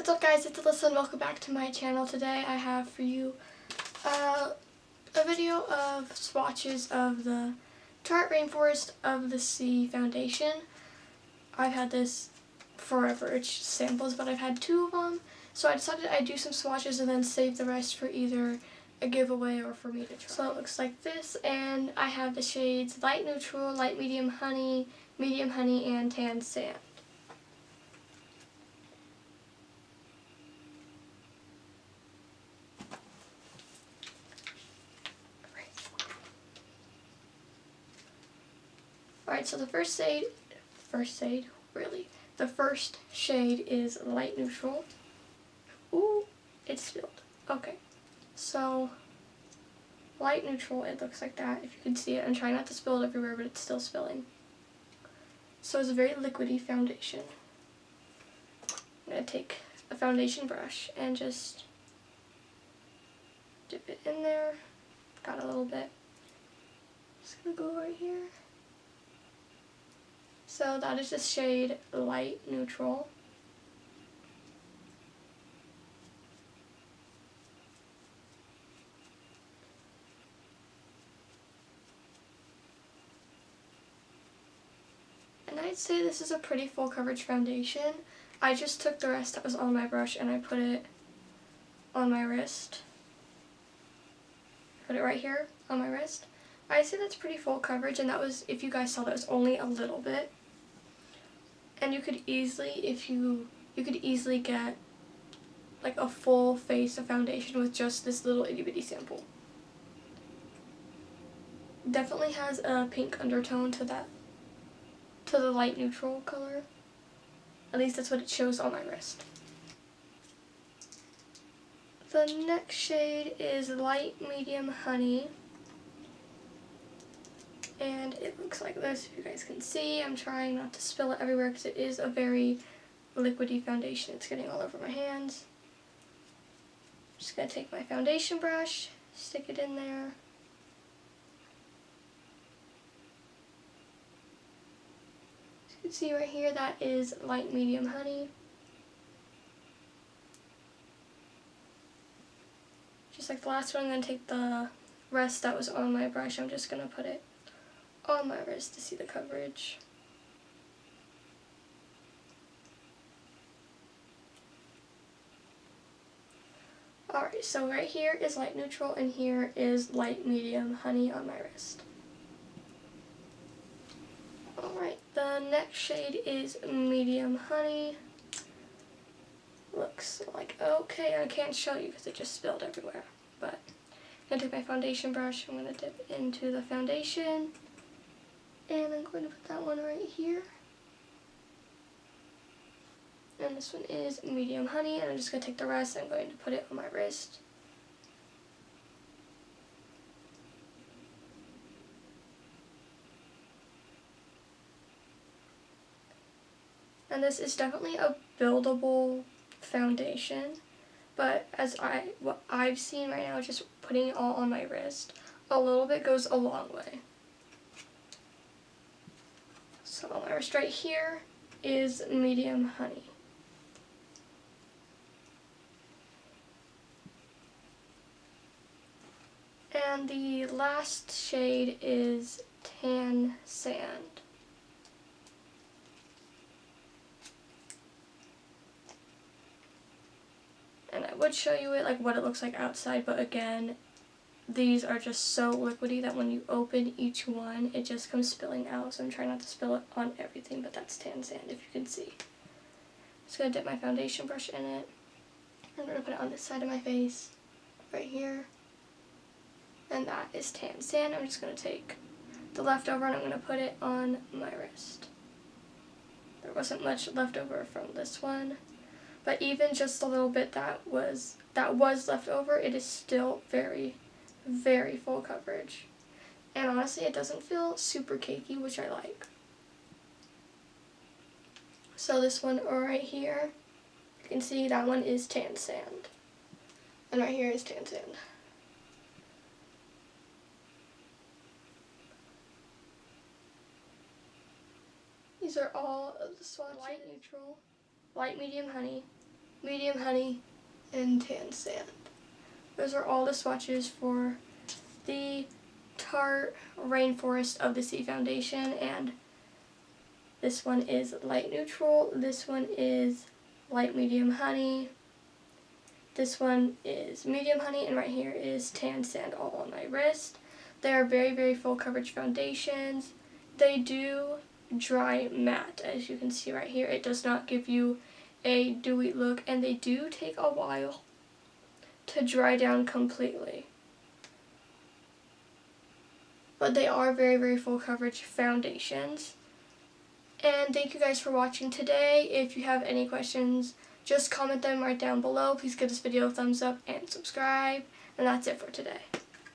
What's up guys, it's Alyssa and welcome back to my channel. Today I have for you a video of swatches of the Tarte Rainforest of the Sea foundation. I've had this forever, it's samples, but I've had two of them. So I decided I'd do some swatches and then save the rest for either a giveaway or for me to try. So it looks like this, and I have the shades Light Neutral, Light Medium Honey, and Tan Sand. Alright, so the first shade is Light Neutral. Ooh, it's spilled. Okay, so Light Neutral, it looks like that, if you can see it. I'm trying not to spill it everywhere, but it's still spilling. So it's a very liquidy foundation. I'm going to take a foundation brush and just dip it in there. Got a little bit. Just going to go right here. So that is the shade Light Neutral. And I'd say this is a pretty full coverage foundation. I just took the rest that was on my brush and I put it on my wrist. Put it right here on my wrist. I'd say that's pretty full coverage, and that was, if you guys saw, that was only a little bit. And you could easily, you could easily get like a full face of foundation with just this little itty bitty sample. Definitely has a pink undertone to the light neutral color. At least that's what it shows on my wrist. The next shade is Light Medium Honey. And it looks like this, if you guys can see. I'm trying not to spill it everywhere because it is a very liquidy foundation. It's getting all over my hands. I'm just going to take my foundation brush, stick it in there. As you can see right here, that is Light Medium Honey. Just like the last one, I'm going to take the rest that was on my brush. I'm just going to put it on my wrist to see the coverage. Alright, so right here is Light Neutral and here is Light Medium Honey on my wrist. Alright, the next shade is Medium Honey. Looks like okay. I can't show you because it just spilled everywhere, but I'm going to take my foundation brush, I'm going to dip it into the foundation. And I'm going to put that one right here. And this one is Medium Honey, and I'm just going to take the rest, I'm going to put it on my wrist. And this is definitely a buildable foundation, but what I've seen right now, just putting it all on my wrist, a little bit goes a long way. So on my wrist right here is Medium Honey. And the last shade is Tan Sand. And I would show you it, like what it looks like outside, but again, these are just so liquidy that when you open each one, it just comes spilling out. So I'm trying not to spill it on everything, but that's Tan Sand, if you can see. Just going to dip my foundation brush in it. I'm going to put it on this side of my face, right here. And that is Tan Sand. I'm just going to take the leftover and I'm going to put it on my wrist. There wasn't much leftover from this one, but even just a little bit that was left over, it is still very, very full coverage. And honestly, it doesn't feel super cakey, which I like. So this one right here, you can see that one is Tan Sand. And right here is Tan Sand. These are all of the swatches. Light Neutral, Light Medium Honey, medium honey, and tan sand. Those are all the swatches for the Tarte Rainforest of the Sea foundation, and this one is light neutral, this one is light medium honey, this one is medium honey, and right here is tan sand all on my wrist. They are very, very full coverage foundations. They do dry matte, as you can see right here. It does not give you a dewy look, and they do take a while to dry down completely. But they are very, very full coverage foundations. And thank you guys for watching today. If you have any questions, just comment them right down below. Please give this video a thumbs up and subscribe. And that's it for today.